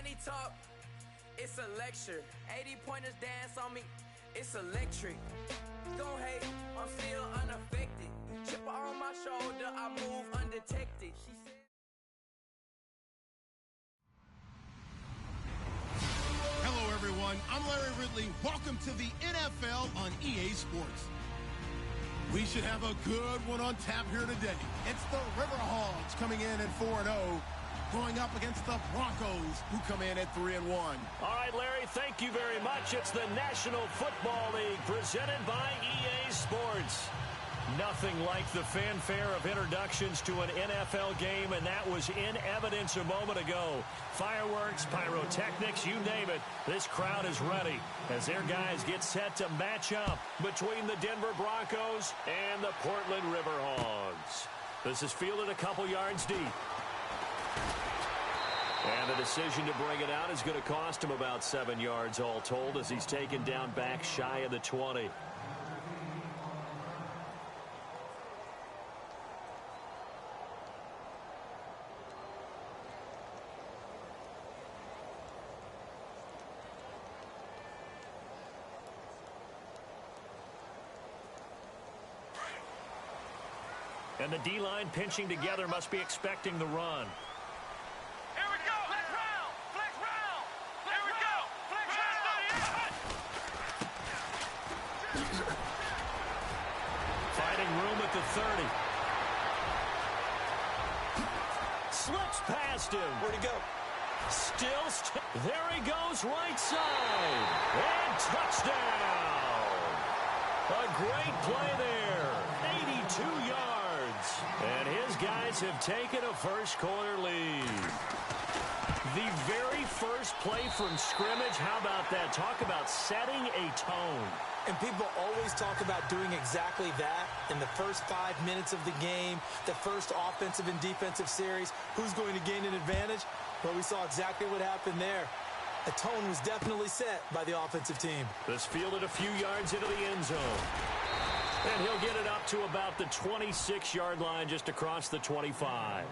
money talk, it's a lecture. 80-pointers dance on me, it's electric. Don't hate, I'm still unaffected. Chipper on my shoulder, I move undetected. She said. Hello, everyone. I'm Larry Ridley. Welcome to the NFL on EA Sports. We should have a good one on tap here today. It's the Riverhogs coming in at 4-0, going up against the Broncos, who come in at 3-1. All right, Larry, thank you very much. It's the National Football League presented by EA Sports. Nothing like the fanfare of introductions to an NFL game, and that was in evidence a moment ago. Fireworks, pyrotechnics, you name it. This crowd is ready as their guys get set to match up between the Denver Broncos and the Portland Riverhogs. This is fielded a couple yards deep. And the decision to bring it out is going to cost him about 7 yards all told as he's taken down back shy of the 20. And the D-line pinching together must be expecting the run. Here we go. Flex round. Flex round. Here we go. Flex round. Finding room at the 30. Slips past him. Where'd he go? There he goes, right side. And touchdown. A great play there. 82 yards. And his guys have taken a first-quarter lead. The very first play from scrimmage, how about that? Talk about setting a tone. And people always talk about doing exactly that in the first 5 minutes of the game, the first offensive and defensive series. Who's going to gain an advantage? Well, we saw exactly what happened there. The tone was definitely set by the offensive team. This fielded a few yards into the end zone. And he'll get it up to about the 26-yard line just across the 25.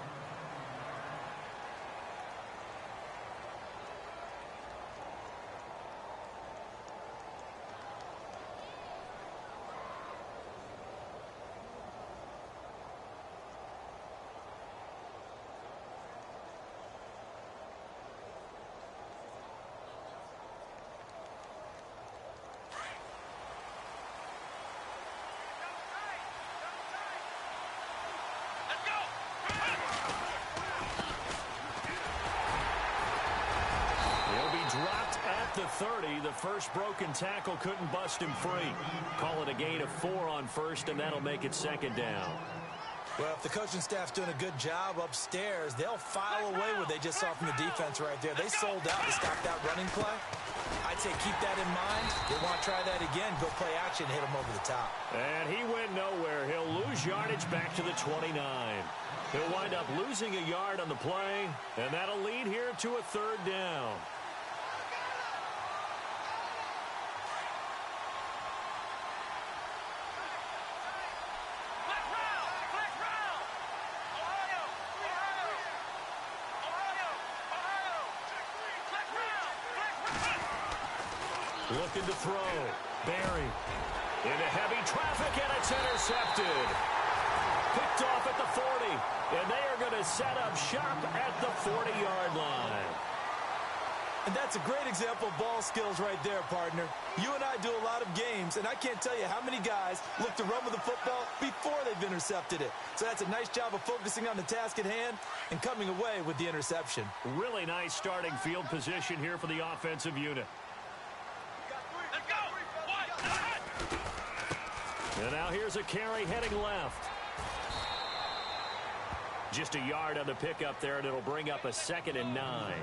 The 30, the first broken tackle couldn't bust him free. Call it a gain of 4 on first, and that'll make it second down. Well, if the coaching staff's doing a good job upstairs, they'll file away what they just saw from the defense right there. They sold out to stop that running play. I'd say keep that in mind. They want to try that again, go play action, hit him over the top. And he went nowhere. He'll lose yardage back to the 29. He'll wind up losing a yard on the play, and that'll lead here to a third down. Looking to throw. Barry into heavy traffic, and it's intercepted. Picked off at the 40, and they are going to set up shop at the 40-yard line. And that's a great example of ball skills right there, partner. You and I do a lot of games, and I can't tell you how many guys look to run with the football before they've intercepted it. So that's a nice job of focusing on the task at hand and coming away with the interception. Really nice starting field position here for the offensive unit. And now here's a carry heading left. Just a yard on the pickup there, and it'll bring up a 2nd and 9.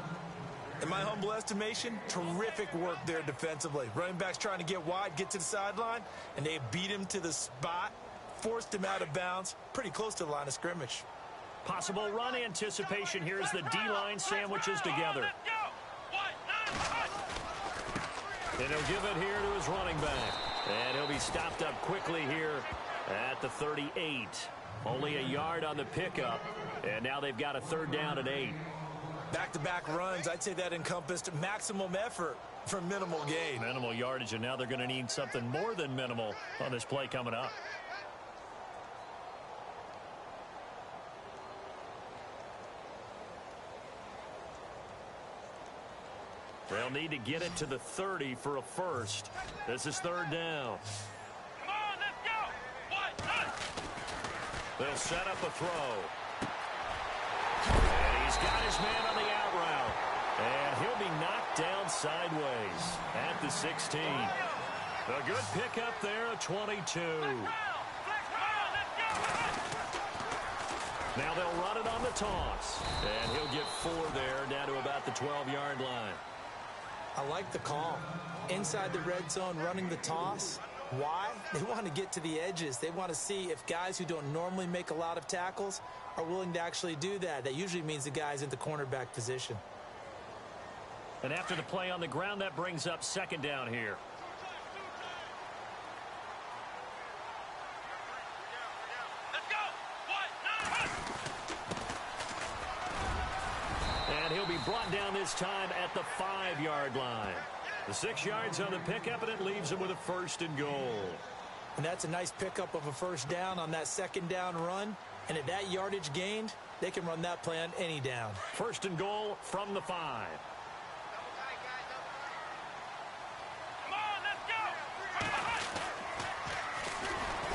In my humble estimation, terrific work there defensively. Running back's trying to get wide, get to the sideline, and they beat him to the spot, forced him out of bounds, pretty close to the line of scrimmage. Possible run anticipation here as the D-line sandwiches together. And he'll give it here to his running back. And he'll be stopped up quickly here at the 38. Only a yard on the pickup. And now they've got a third down and 8. Back-to-back runs, I'd say that encompassed maximum effort for minimal gain. Minimal yardage, and now they're going to need something more than minimal on this play coming up. They'll need to get it to the 30 for a first. This is third down. Come on, let's go. One. They'll set up a throw. And he's got his man on the out route. And he'll be knocked down sideways at the 16. A good pickup there at 22. Now they'll run it on the toss. And he'll get 4 there, down to about the 12-yard line. I like the call. Inside the red zone, running the toss. Why? They want to get to the edges. They want to see if guys who don't normally make a lot of tackles are willing to actually do that. That usually means the guy's in the cornerback position. And after the play on the ground, that brings up second down here. Let's go. And he'll be brought down this time at the 5-yard line. The 6 yards on the pickup, and it leaves him with a first and goal. And that's a nice pickup of a first down on that second down run. And at that yardage gained, they can run that play on any down. First and goal from the 5. Come on, let's go.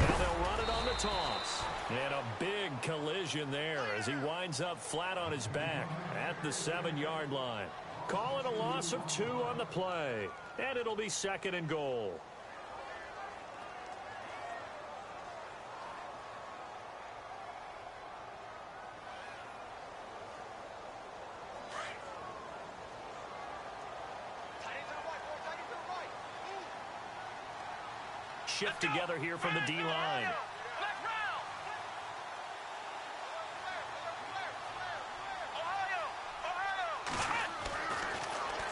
Now they'll run it on the toss. And a big collision there as he winds up flat on his back at the 7-yard line. Call it a loss of 2 on the play. And it'll be second and goal. Shift together here from the D-line.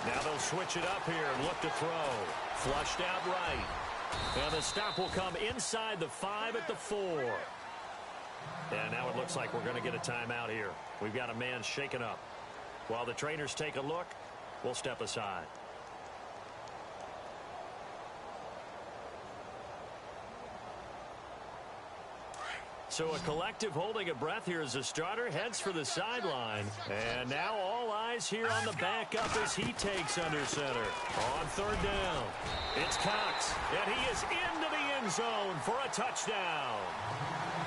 Now they'll switch it up here and look to throw. Flushed out right. And the stop will come inside the 5 at the 4. And now it looks like we're going to get a timeout here. We've got a man shaken up. While the trainers take a look, we'll step aside. So a collective holding a breath here as the starter heads for the sideline. And now all eyes here on the backup as he takes under center. On third down, it's Cox, and he is into the end zone for a touchdown.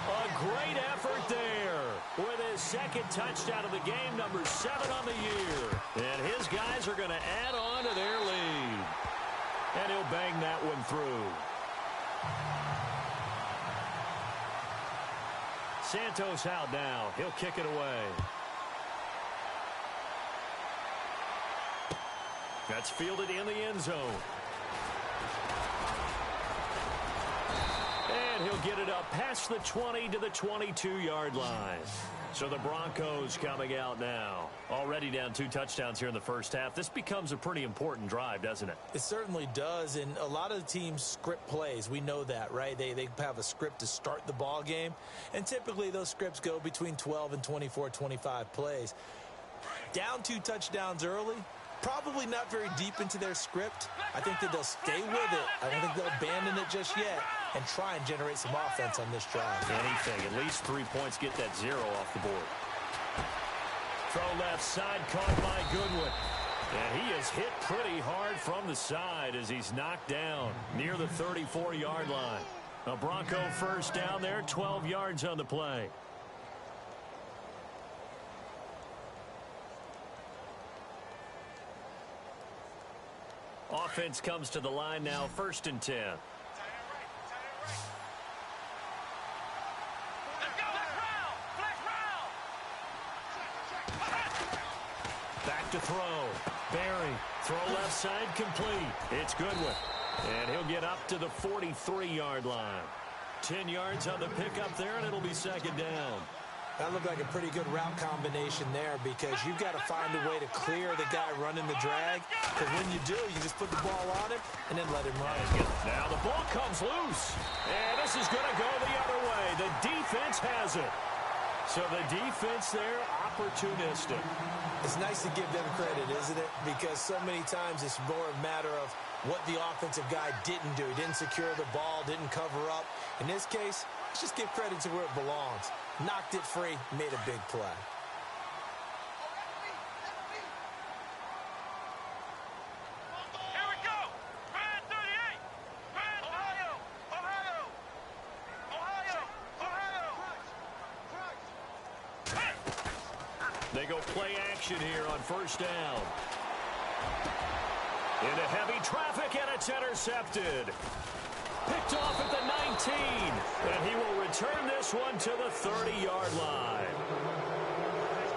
A great effort there with his second touchdown of the game, number 7 on the year. And his guys are going to add on to their lead. And he'll bang that one through. Santos out now. He'll kick it away. That's fielded in the end zone. And he'll get it up past the 20 to the 22-yard line. So the Broncos coming out now. Already down 2 touchdowns here in the first half. This becomes a pretty important drive, doesn't it? It certainly does, and a lot of the teams script plays. We know that, right? They have a script to start the ball game, and typically those scripts go between 12 and 24, 25 plays. Down 2 touchdowns early, probably not very deep into their script. I think that they'll stay with it. I don't think they'll abandon it just yet and try and generate some offense on this drive. Anything. At least 3 points, get that 0 off the board. Throw left side, caught by Goodwin. And he is hit pretty hard from the side as he's knocked down near the 34-yard line. A Bronco first down there, 12 yards on the play. Offense comes to the line now, 1st and 10. Back to throw. Barry. Throw left side complete. It's Goodwin. And he'll get up to the 43-yard line. 10 yards on the pickup there, and it'll be second down. That looked like a pretty good route combination there because you've got to find a way to clear the guy running the drag. Because when you do, you just put the ball on him and then let him run. Now the ball comes loose. And this is going to go the other way. The defense has it. So the defense there, opportunistic. It's nice to give them credit, isn't it? Because so many times it's more a matter of what the offensive guy didn't do. He didn't secure the ball, didn't cover up. In this case, let's just give credit to where it belongs. Knocked it free, made a big play. Here we go. Brand 38. Brand Ohio. Ohio. Ohio. Ohio. They go play action here on first down. Into heavy traffic, and it's intercepted. Picked off at the 19, and he will return this one to the 30-yard line.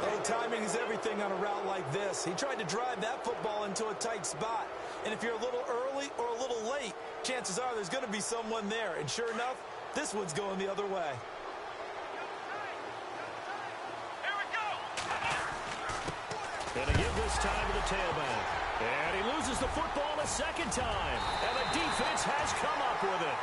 Hey, timing is everything on a route like this. He tried to drive that football into a tight spot. And if you're a little early or a little late, chances are there's going to be someone there. And sure enough, this one's going the other way. Here we go. And to give this time to the tailback. And he loses the football a second time. And the defense has come up with it.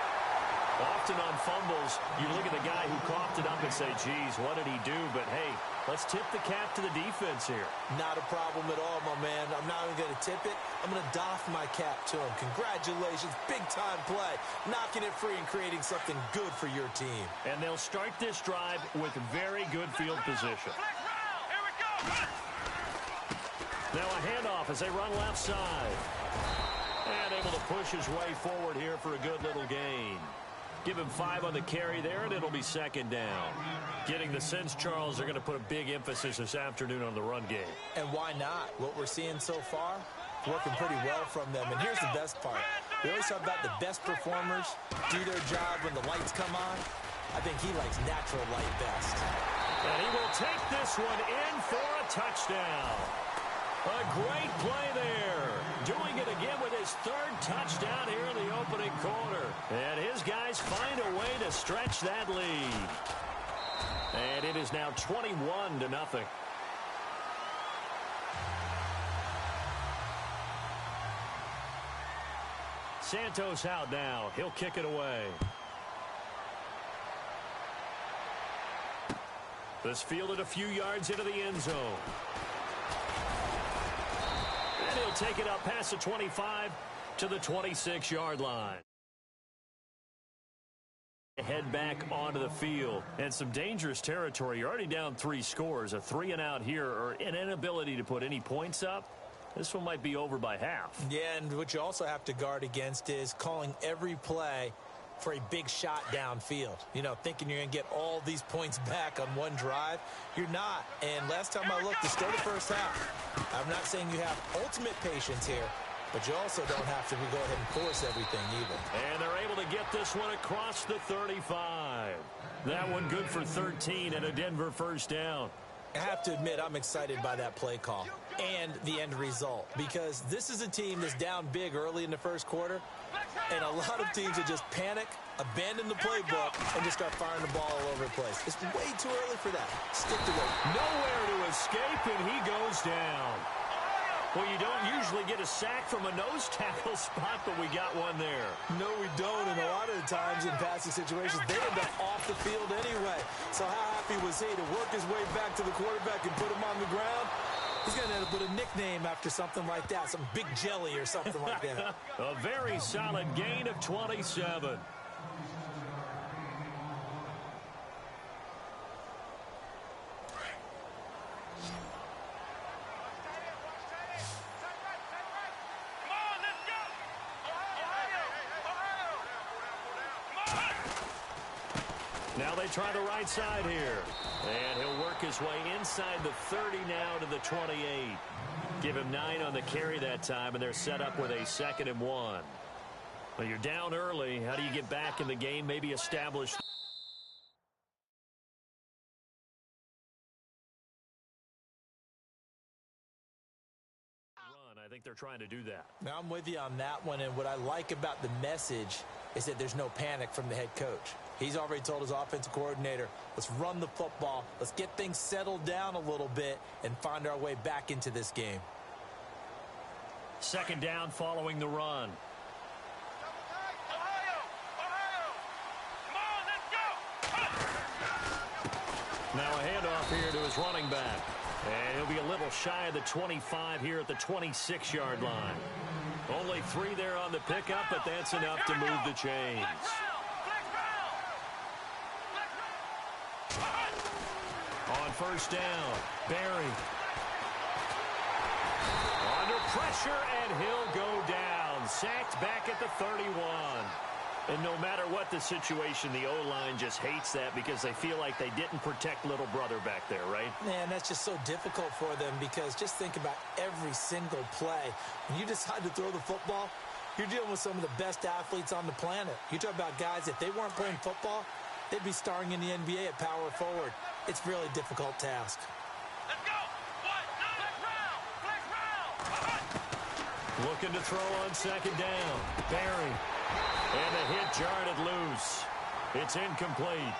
Often on fumbles, you look at the guy who coughed it up and say, geez, what did he do? But, hey, let's tip the cap to the defense here. Not a problem at all, my man. I'm not even going to tip it. I'm going to doff my cap to him. Congratulations. Big-time play. Knocking it free and creating something good for your team. And they'll start this drive with very good field position. Here we go. Now a handoff as they run left side. And able to push his way forward here for a good little gain. Give him 5 on the carry there, and it'll be second down. Getting the sense, Charles, they're going to put a big emphasis this afternoon on the run game. And why not? What we're seeing so far, working pretty well from them. And here's the best part. We always talk about the best performers do their job when the lights come on. I think he likes natural light best. And he will take this one in for a touchdown. A great play there. Doing it again with his 3rd touchdown here in the opening quarter. And his guys find a way to stretch that lead. And it is now 21-0. Santos out now. He'll kick it away. This fielded a few yards into the end zone. And he'll take it up past the 25 to the 26-yard line. Head back onto the field. And some dangerous territory. You're already down 3 scores. A 3-and-out here, or an inability to put any points up. This one might be over by half. Yeah, and what you also have to guard against is calling every play for a big shot downfield. You know, thinking you're going to get all these points back on one drive. You're not. And last time I looked, it's still the first half. I'm not saying you have ultimate patience here, but you also don't have to go ahead and force everything either. And they're able to get this one across the 35. That one good for 13 and a Denver first down. I have to admit, I'm excited by that play call and the end result, because this is a team that's down big early in the first quarter, and a lot of teams that just panic, abandon the playbook, and just start firing the ball all over the place. It's way too early for that. Stick to it. Nowhere to escape, and he goes down. Well, you don't usually get a sack from a nose tackle spot, but we got one there. No, we don't, and a lot of the times in passing situations, they end up off the field anyway. So how happy was he to work his way back to the quarterback and put him on the ground? He's going to end up with a nickname after something like that, some big jelly or something like that. A very solid gain of 27. Now they try the right side here. And he'll work his way inside the 30 now to the 28. Give him 9 on the carry that time, and they're set up with a 2nd and 1. Well, you're down early. How do you get back in the game? Maybe establish. I think they're trying to do that. Now, I'm with you on that one, and what I like about the message is that there's no panic from the head coach. He's already told his offensive coordinator, let's run the football, let's get things settled down a little bit and find our way back into this game. 2nd down following the run. Now a handoff here to his running back. And he'll be a little shy of the 25 here at the 26-yard line. Only 3 there on the pickup, but that's enough to move the chains. On first down, Barry. Under pressure, and he'll go down. Sacked back at the 31. And no matter what the situation, the O-line just hates that because they feel like they didn't protect little brother back there, right? Man, that's just so difficult for them because just think about every single play. When you decide to throw the football, you're dealing with some of the best athletes on the planet. You talk about guys, if they weren't playing football, they'd be starring in the NBA at power forward. It's a really difficult task. Let's go. Flex round. Looking to throw on second down. Barry. And the hit jarred it loose. It's incomplete.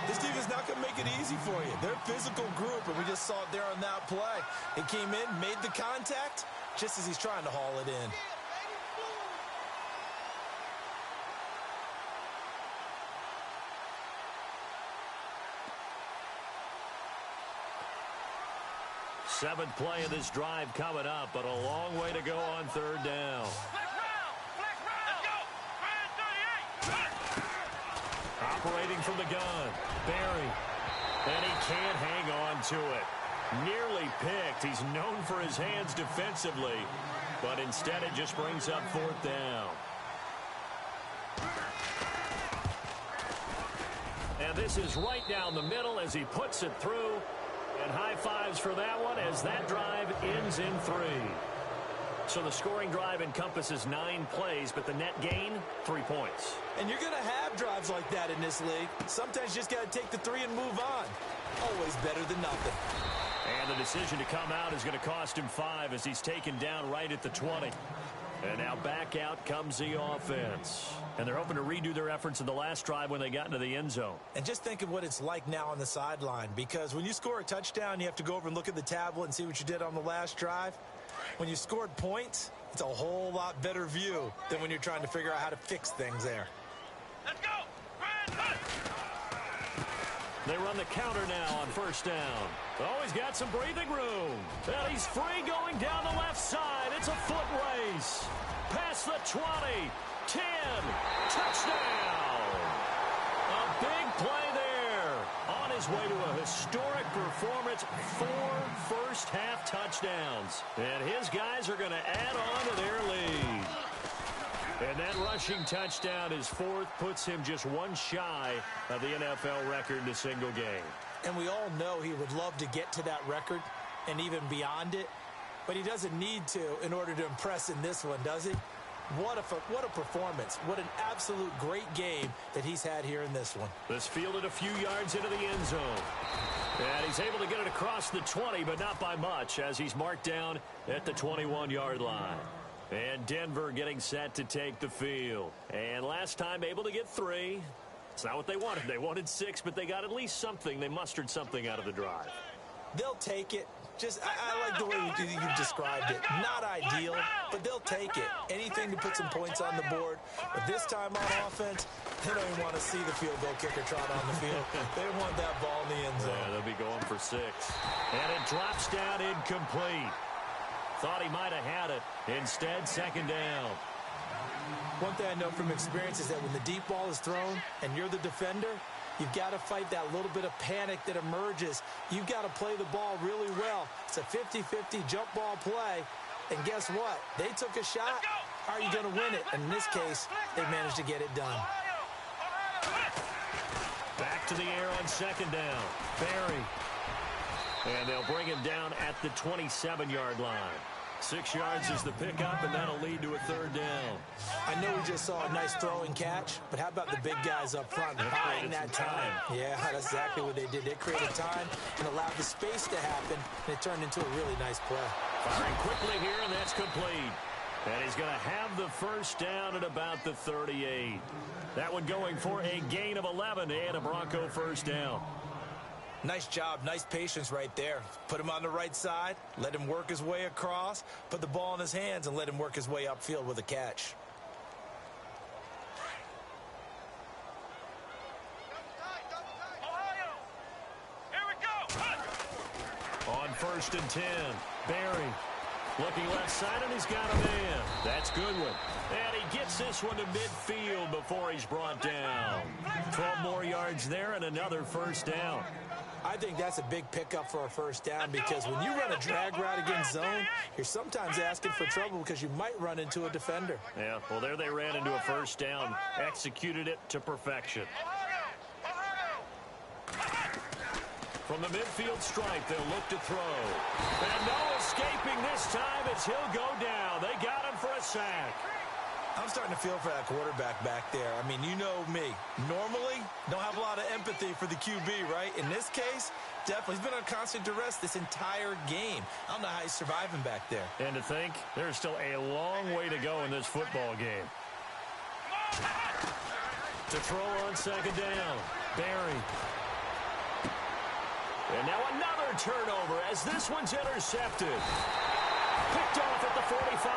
This team is not going to make it easy for you. They're a physical group, and we just saw it there on that play. It came in, made the contact, just as he's trying to haul it in. Seventh play of this drive coming up, but a long way to go on third down. Operating from the gun, Barry. And he can't hang on to it. Nearly picked. He's known for his hands defensively, but instead it just brings up fourth down. And this is right down the middle as he puts it through. And high fives for that one as that drive ends in 3. So the scoring drive encompasses 9 plays, but the net gain, 3 points. And you're going to have drives like that in this league. Sometimes you just got to take the 3 and move on. Always better than nothing. And the decision to come out is going to cost him 5 as he's taken down right at the 20. And now back out comes the offense. And they're hoping to redo their efforts in the last drive when they got into the end zone. And just think of what it's like now on the sideline, because when you score a touchdown, you have to go over and look at the tablet and see what you did on the last drive. When you scored points, it's a whole lot better view than when you're trying to figure out how to fix things there. Let's go. They run the counter now on first down. Oh, he's got some breathing room. And he's free going down the left side. It's a foot race. Past the 20, 10, touchdown. A big play there. On his way to a historic performance, 4 first-half touchdowns. And his guys are going to add on to their lead. And that rushing touchdown, his 4th, puts him just 1 shy of the NFL record in a single game. And we all know he would love to get to that record and even beyond it. But he doesn't need to in order to impress in this one, does he? What a performance. What an absolute great game that he's had here in this one. This fielded a few yards into the end zone. And he's able to get it across the 20, but not by much, as he's marked down at the 21-yard line. And Denver getting set to take the field. And last time able to get 3. It's not what they wanted. They wanted 6, but they got at least something. They mustered something out of the drive. They'll take it. I like the way you described it. Not ideal, but they'll take it. Anything to put some points on the board. But this time on offense, they don't even want to see the field goal kicker trot on the field. They want that ball in the end zone. Yeah, they'll be going for 6. And it drops down incomplete. Thought he might have had it. Instead, second down. One thing I know from experience is that when the deep ball is thrown and you're the defender, you've got to fight that little bit of panic that emerges. You've got to play the ball really well. It's a 50-50 jump ball play. And guess what? They took a shot. How are you going to win it? And in this case, they managed to get it done. Back to the air on second down. Barry. And they'll bring him down at the 27-yard line. 6 yards is the pickup, and that'll lead to a third down. I know we just saw a nice throw and catch, but how about the big guys up front buying that time? Yeah, that's exactly what they did. They created time and allowed the space to happen, and it turned into a really nice play. Firing quickly here, and that's complete. And he's going to have the first down at about the 38. That one going for a gain of 11 and a Bronco first down. Nice job, nice patience right there. Put him on the right side, let him work his way across, put the ball in his hands, and let him work his way upfield with a catch. 1st and 10. Barry looking left side, and he's got a man. That's Goodwin. And he gets this one to midfield before he's brought down. 12 more yards there and another 1st down. I think that's a big pickup for a 1st down because when you run a drag route against zone, you're sometimes asking for trouble because you might run into a defender. Yeah, well, there they ran into a 1st down, executed it to perfection. From the midfield stripe, they'll look to throw. And no escaping this time as he'll go down. They got him for a sack. I'm starting to feel for that quarterback back there. I mean, you know me. Normally, don't have a lot of empathy for the QB, right? In this case, definitely. He's been on constant duress this entire game. I don't know how he's surviving back there. And to think, there's still a long way to go in this football game. To throw on 2nd down, Barry. And now another turnover as this one's intercepted. Picked off at the 45.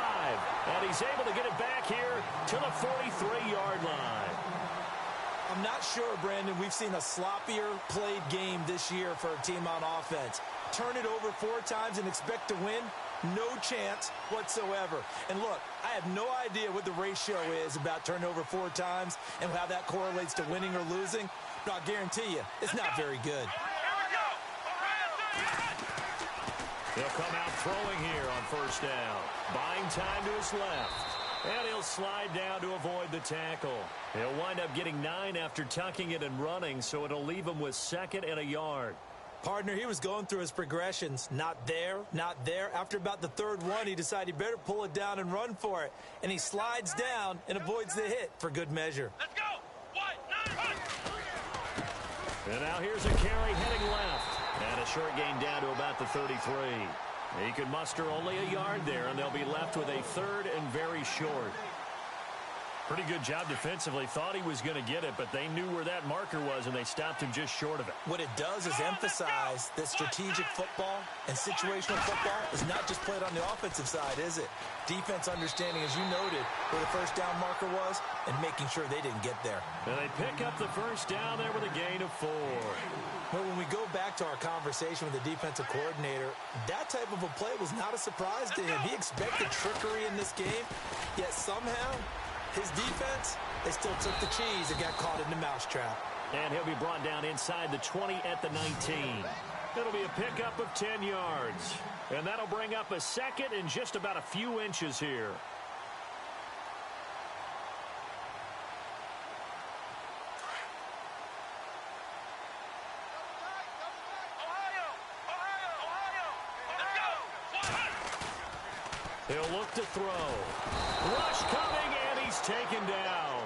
And he's able to get it back here to the 43-yard line. I'm not sure, Brandon, we've seen a sloppier played game this year for a team on offense. Turn it over 4 times and expect to win? No chance whatsoever. And look, I have no idea what the ratio is about turnover 4 times and how that correlates to winning or losing. But I'll guarantee you, it's not very good. He'll come out throwing here on 1st down. Buying time to his left. And he'll slide down to avoid the tackle. He'll wind up getting 9 after tucking it and running, so it'll leave him with 2nd and a yard. Partner, he was going through his progressions. Not there, not there. After about the 3rd one, he decided he better pull it down and run for it. And he slides down and avoids the hit for good measure. Let's go! 1, 9, 1. And now here's a carry heading left. And a short gain down to about the 33. He could muster only a yard there, and they'll be left with a 3rd and very short. Pretty good job defensively. Thought he was going to get it, but they knew where that marker was, and they stopped him just short of it. What it does is emphasize that strategic football and situational football is not just played on the offensive side, is it? Defense understanding, as you noted, where the 1st down marker was and making sure they didn't get there. And they pick up the 1st down there with a gain of 4. Well, when we go back to our conversation with the defensive coordinator, that type of a play was not a surprise to him. He expected trickery in this game, yet somehow his defense, they still took the cheese and got caught in the mousetrap. And he'll be brought down inside the 20 at the 19. It'll be a pickup of 10 yards. And that'll bring up a 2nd and just about a few inches here. He'll look to throw. Rush coming, and he's taken down.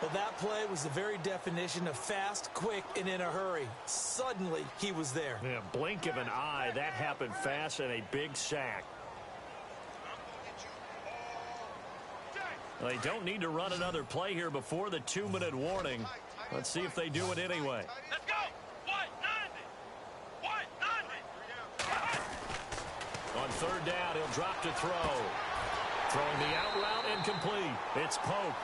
Well, that play was the very definition of fast, quick, and in a hurry. Suddenly, he was there. Yeah, blink of an eye. That happened fast and a big sack. They don't need to run another play here before the 2-minute warning. Let's see if they do it anyway. Let's go! 190! On 3rd down, he'll drop to throw. Throwing the out route incomplete. It's Pope.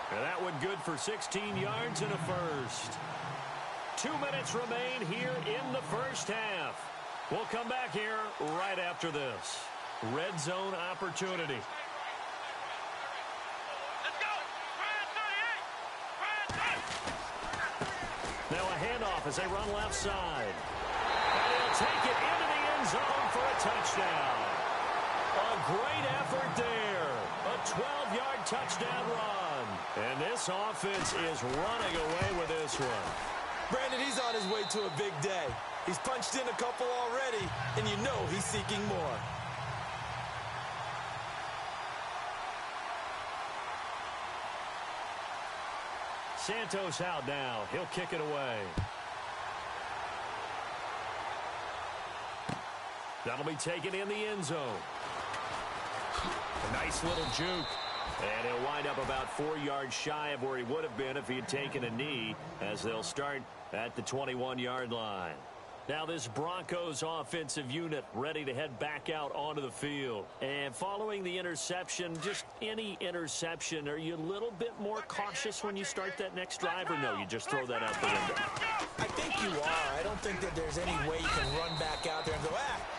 And that one good for 16 yards and a 1st. 2 minutes remain here in the 1st half. We'll come back here right after this. Red zone opportunity. Let's go! Brand 38! Now a handoff as they run left side. And he'll take it into the end zone for a touchdown. A great effort there. A 12-yard touchdown run. And this offense is running away with this one. Brandon, he's on his way to a big day. He's punched in a couple already, and you know he's seeking more. Santos out now. He'll kick it away. That'll be taken in the end zone. A nice little juke. And he'll wind up about 4 yards shy of where he would have been if he had taken a knee, as they'll start at the 21-yard line. Now this Broncos offensive unit ready to head back out onto the field. And following the interception, just any interception, are you a little bit more cautious when you start that next drive, or no, you just throw that out the window? I think you are. I don't think that there's any way you can run back out there and go,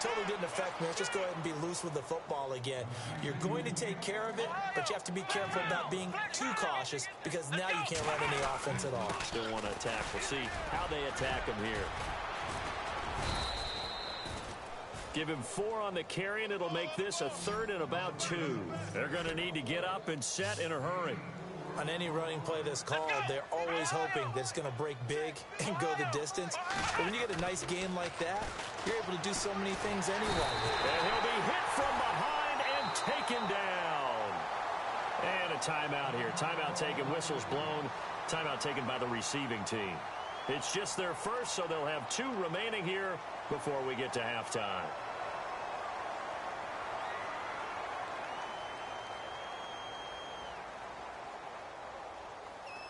totally really didn't affect me. Let's just go ahead and be loose with the football again. You're going to take care of it, but you have to be careful about being too cautious because now you can't run any offense at all. Still want to attack. We'll see how they attack him here. Give him 4 on the carry, and it'll make this a 3rd and about 2. They're going to need to get up and set in a hurry. On any running play that's called, they're always hoping that it's going to break big and go the distance. But when you get a nice game like that, you're able to do so many things anyway. And he'll be hit from behind and taken down. And a timeout here. Timeout taken, whistles blown. Timeout taken by the receiving team. It's just their first, so they'll have 2 remaining here before we get to halftime.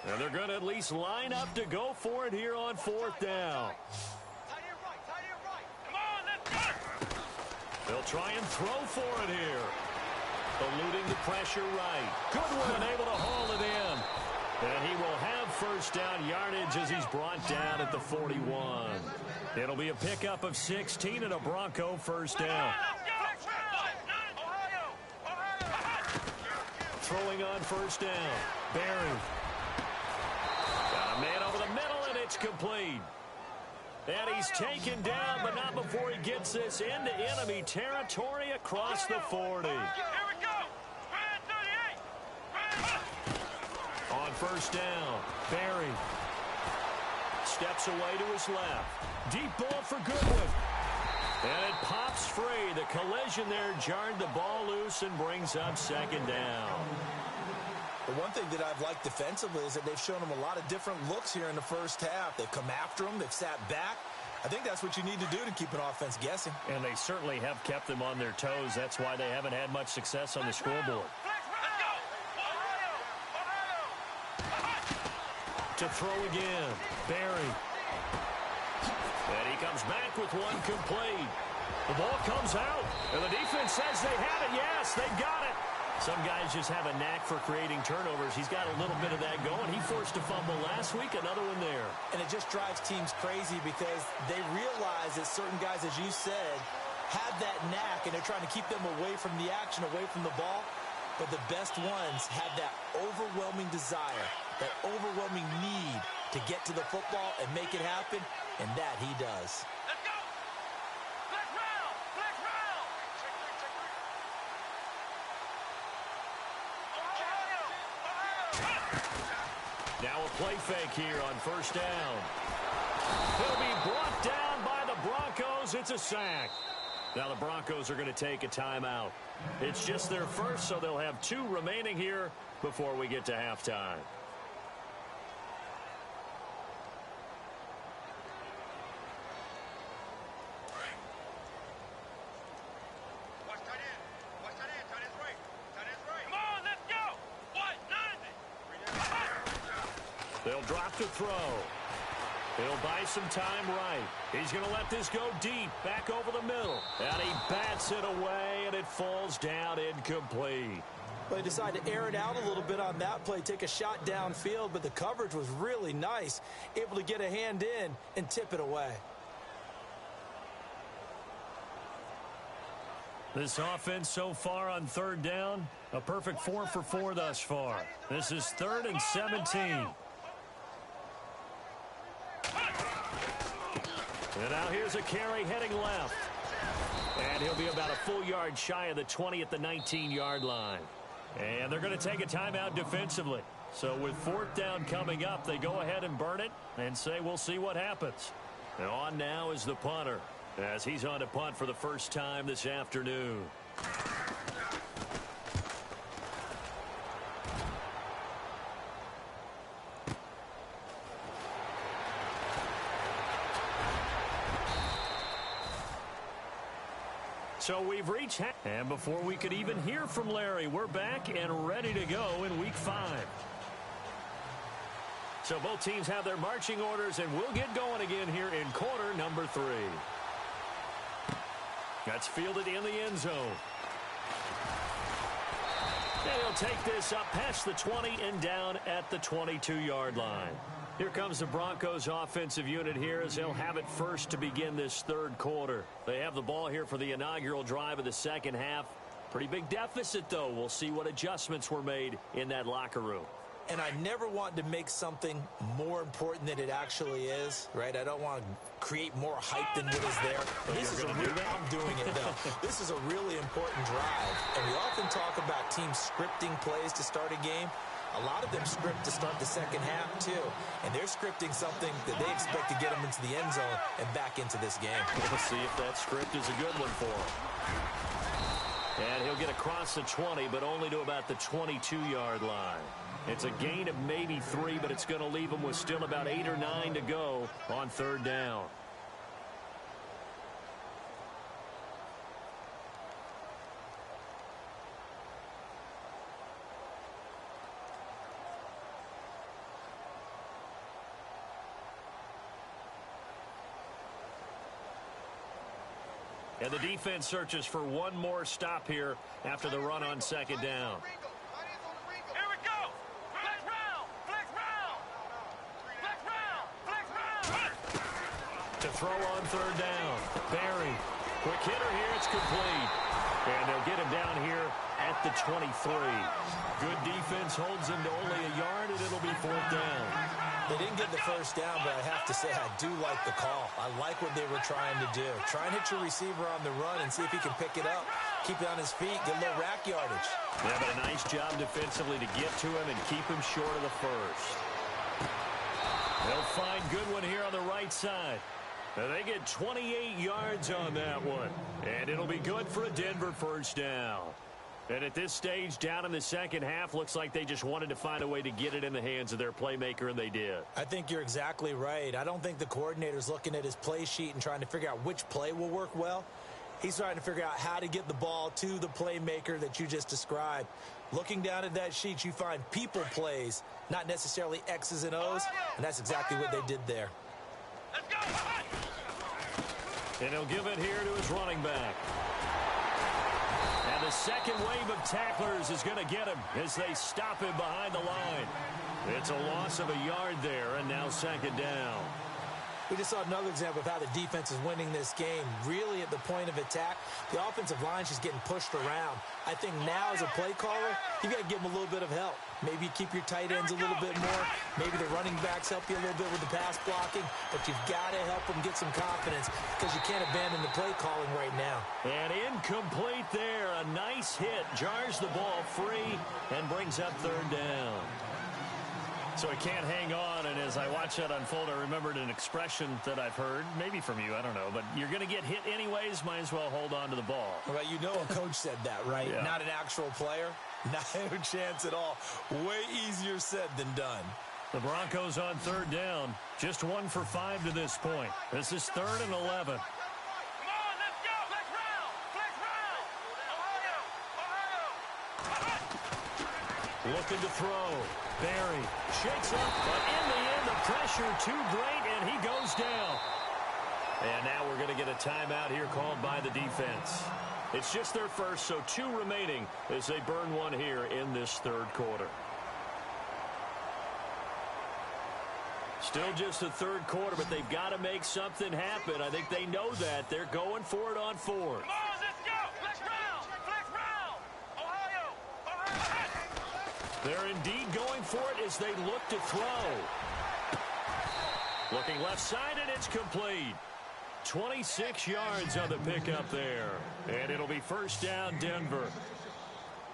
And they're going to at least line up to go for it here on 4th down. Come on, let's go! They'll try and throw for it here. Eluding the pressure right. Goodwin able to haul it in. And he will have 1st down yardage as he's brought down at the 41. It'll be a pickup of 16 and a Bronco 1st down. Throwing on 1st down. Barry. Got a man over the middle, and it's complete. And he's taken down, but not before he gets this into enemy territory across the 40. Here we go! 38! On 1st down, Barry steps away to his left. Deep ball for Goodwin. And it pops free. The collision there jarred the ball loose and brings up 2nd down. The one thing that I've liked defensively is that they've shown them a lot of different looks here in the 1st half. They've come after them. They've sat back. I think that's what you need to do to keep an offense guessing. And they certainly have kept them on their toes. That's why they haven't had much success on the scoreboard. To throw again, Barry. And he comes back with one complete. The ball comes out, and the defense says they have it. Yes, they got it. Some guys just have a knack for creating turnovers. He's got a little bit of that going. He forced a fumble last week, another one there. And it just drives teams crazy because they realize that certain guys, as you said, have that knack, and they're trying to keep them away from the action, away from the ball. But the best ones have that overwhelming desire, that overwhelming need to get to the football and make it happen, and that he does. Let's go! Flex round! Flex round! Now a play fake here on 1st down. He'll be brought down by the Broncos. It's a sack. Now the Broncos are going to take a timeout. It's just their first, so they'll have 2 remaining here before we get to halftime. Watch tight end. Watch tight end. Tight end's right. Tight end's right. Come on, let's go! What? 90! They'll drop to throw. He'll buy some time right. He's going to let this go deep, back over the middle. And he bats it away, and it falls down incomplete. Well, they decided to air it out a little bit on that play, take a shot downfield, but the coverage was really nice, able to get a hand in and tip it away. This offense so far on 3rd down, a perfect 4 for 4 thus far. This is 3rd and 17. And now here's a carry heading left. And he'll be about a full yard shy of the 20 at the 19-yard line. And they're going to take a timeout defensively. So with 4th down coming up, they go ahead and burn it and say we'll see what happens. And on now is the punter as he's on to punt for the first time this afternoon. So we've reached and before we could even hear from Larry, we're back and ready to go in week 5. So both teams have their marching orders, and we'll get going again here in quarter number 3. That's fielded in the end zone. And he'll take this up past the 20 and down at the 22-yard line. Here comes the Broncos offensive unit here as they'll have it first to begin this third quarter. They have the ball here for the inaugural drive of the second half. Pretty big deficit, though. We'll see what adjustments were made in that locker room. And I never want to make something more important than it actually is, right? I don't want to create more hype than what is there. I'm doing it, though. This is a really important drive. And we often talk about teams scripting plays to start a game. A lot of them script to start the second half, too. And they're scripting something that they expect to get them into the end zone and back into this game. We'll see if that script is a good one for him. And he'll get across the 20, but only to about the 22-yard line. It's a gain of maybe 3, but it's going to leave him with still about 8 or 9 to go on third down. And the defense searches for one more stop here after the run on second down. Here we go. Flex round. Flex round. Flex round. Flex round. To throw on third down. Barry. Quick hitter here. It's complete. And they'll get him down here at the 23. Good defense holds him to only a yard, and it'll be fourth down. They didn't get the first down, but I have to say I do like the call. I like what they were trying to do. Try and hit your receiver on the run and see if he can pick it up. Keep it on his feet. Get a little rack yardage. Yeah, but a nice job defensively to get to him and keep him short of the first. They'll find Goodwin here on the right side. They get 28 yards on that one. And it'll be good for a Denver first down. And at this stage, down in the second half, looks like they just wanted to find a way to get it in the hands of their playmaker, and they did. I think you're exactly right. I don't think the coordinator's looking at his play sheet and trying to figure out which play will work well. He's trying to figure out how to get the ball to the playmaker that you just described. Looking down at that sheet, you find people plays, not necessarily X's and O's, and that's exactly what they did there. Let's go. And he'll give it here to his running back. And the second wave of tacklers is going to get him as they stop him behind the line. It's a loss of a yard there, and now second down. We just saw another example of how the defense is winning this game. Really at the point of attack, the offensive line's just getting pushed around. I think now as a play caller, you got to give them a little bit of help. Maybe keep your tight ends a little bit more. Maybe the running backs help you a little bit with the pass blocking. But you've got to help them get some confidence because you can't abandon the play calling right now. And incomplete there. A nice hit. Jars the ball free and brings up third down. So he can't hang on, and as I watch that unfold, I remembered an expression that I've heard, maybe from you, I don't know, but you're going to get hit anyways, might as well hold on to the ball. Well, you know a coach said that, right? Yeah. Not an actual player. No chance at all. Way easier said than done. The Broncos on third down, just 1 for 5 to this point. This is 3rd and 11. Come on, let's go. Flex round. Flex round. Ohio. Looking to throw. Barry shakes up, but in the end, the pressure too great, and he goes down. And now we're going to get a timeout here called by the defense. It's just their first, so 2 remaining as they burn 1 here in this third quarter. Still just the third quarter, but they've got to make something happen. I think they know that. They're going for it on 4th. Come on, let's go. Flex round. Flex round. Ohio. They're indeed going for it as they look to throw. Looking left side, and it's complete. 26 yards on the pickup there. And it'll be first down, Denver.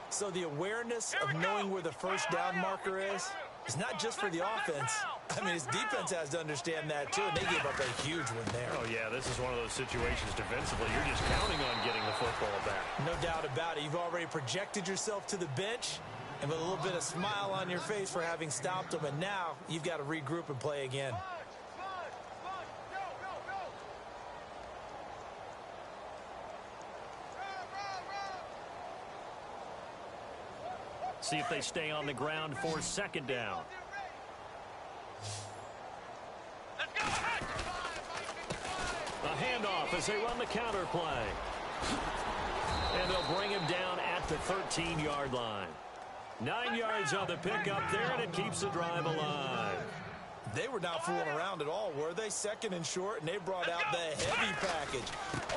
So the awareness of knowing where the first down marker is not just for the offense. I mean, his defense has to understand that, too, and they gave up a huge one there. Oh, yeah, this is one of those situations defensively. You're just counting on getting the football back. No doubt about it. You've already projected yourself to the bench, and with a little bit of smile on your face for having stopped them, and now you've got to regroup and play again. See if they stay on the ground for second down. A handoff as they run the counter play. And they'll bring him down at the 13-yard line. 9 yards on the pickup there, and it keeps the drive alive. They were not fooling around at all, were they? Second and short, and they brought out the heavy package.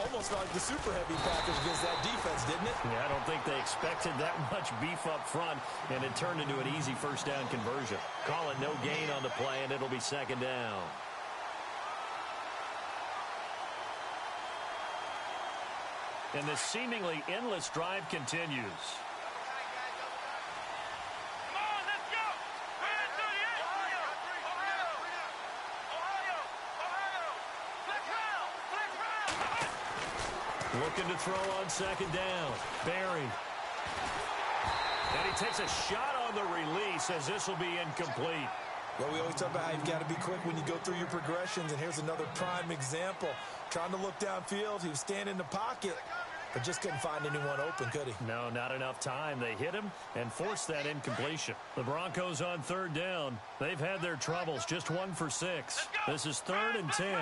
Almost like the super heavy package against that defense, didn't it? Yeah, I don't think they expected that much beef up front, and it turned into an easy first down conversion. Call it no gain on the play, and it'll be second down. And this seemingly endless drive continues. Looking to throw on second down. Barry. And he takes a shot on the release as this will be incomplete. Well, we always talk about how you've got to be quick when you go through your progressions, and here's another prime example. Trying to look downfield, he was standing in the pocket, but just couldn't find anyone open, could he? No, not enough time. They hit him and forced that incompletion. The Broncos on third down. They've had their troubles, just 1 for 6. This is 3rd and 10.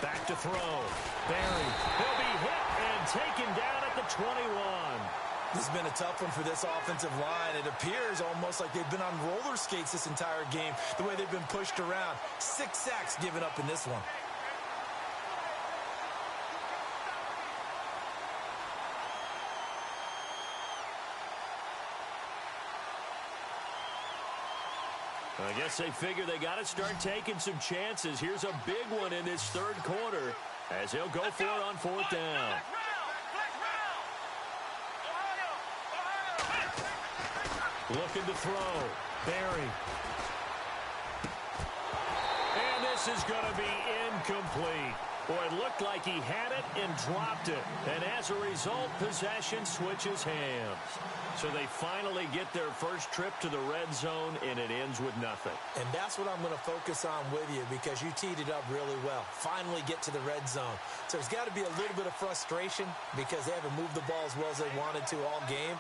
Back to throw. Barry. He'll be hit and taken down at the 21. This has been a tough one for this offensive line. It appears almost like they've been on roller skates this entire game, the way they've been pushed around. 6 sacks given up in this one. I guess they figure they got to start taking some chances. Here's a big one in this third quarter as he'll go for it on 4th down. Looking to throw. Barry. And this is going to be incomplete. Boy, it looked like he had it and dropped it. And as a result, possession switches hands. So they finally get their first trip to the red zone, and it ends with nothing. And that's what I'm going to focus on with you, because you teed it up really well. Finally get to the red zone. So there's got to be a little bit of frustration because they haven't moved the ball as well as they wanted to all game.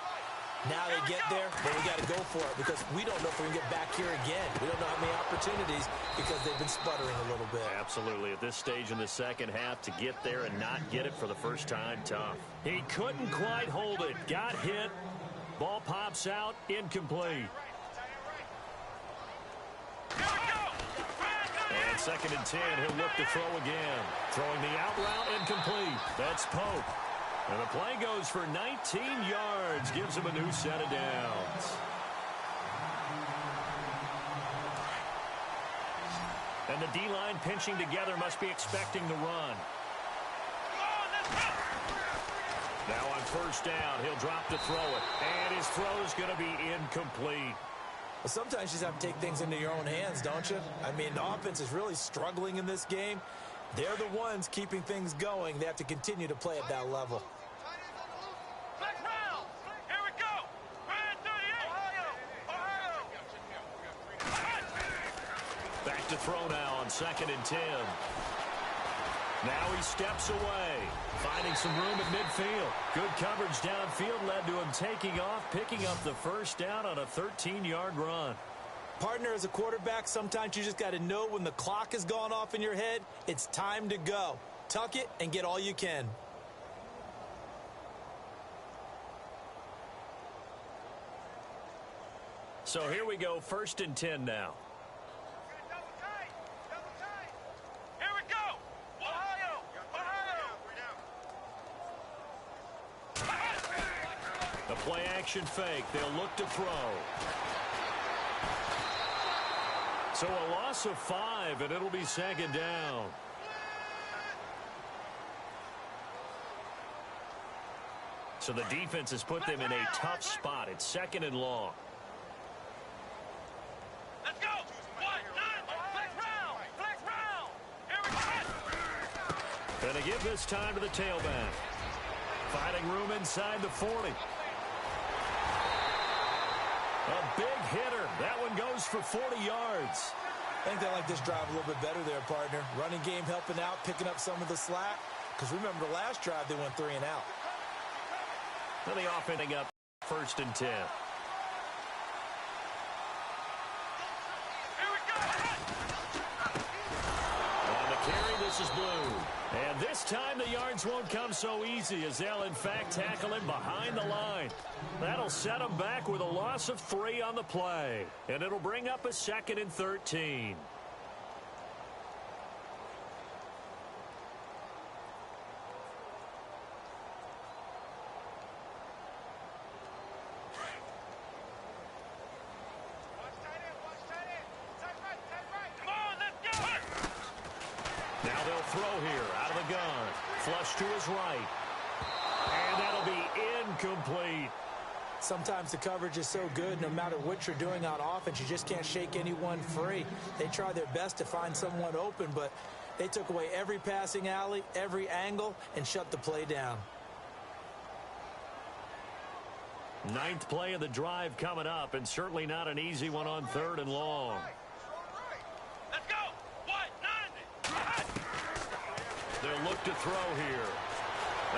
Now they get there, but we got to go for it because we don't know if we can get back here again. We don't know how many opportunities because they've been sputtering a little bit. Absolutely. At this stage in the second half, to get there and not get it for the first time, tough. He couldn't quite hold it. Got hit. Ball pops out. Incomplete. And 2nd and 10. He'll look to throw again. Throwing the out route. Incomplete. That's Pope. And the play goes for 19 yards. Gives him a new set of downs. And the D-line pinching together must be expecting the run. Now on 1st down, he'll drop to throw it. And his throw is going to be incomplete. Well, sometimes you just have to take things into your own hands, don't you? I mean, the offense is really struggling in this game. They're the ones keeping things going. They have to continue to play at that level. Back to throw now on 2nd and 10. Now he steps away, finding some room at midfield. Good coverage downfield led to him taking off, picking up the first down on a 13-yard run. Partner, as a quarterback, sometimes you just got to know when the clock has gone off in your head, it's time to go. Tuck it and get all you can. So here we go, 1st and 10 now. The play action fake. They'll look to throw. So a loss of 5, and it'll be 2nd down. So the defense has put them in a tough spot. It's 2nd and long. Let's go. Flex round. Here we go. And they give this time to the tailback. Finding room inside the 40. A big hitter. That one goes for 40 yards. I think they like this drive a little bit better there, partner. Running game helping out, picking up some of the slack. Because remember, the last drive, they went 3 and out. And the offense up 1st and 10. On the carry, this is blue. And this time the yards won't come so easy as they'll, in fact, tackle him behind the line. That'll set him back with a loss of 3 on the play. And it'll bring up a 2nd and 13. Now they'll throw here out of the gun. Flush to his right. And that'll be incomplete. Sometimes the coverage is so good, no matter what you're doing on offense, you just can't shake anyone free. They try their best to find someone open, but they took away every passing alley, every angle, and shut the play down. 9th play of the drive coming up, and certainly not an easy one on 3rd and long. Let's go. What? 9. They'll look to throw here.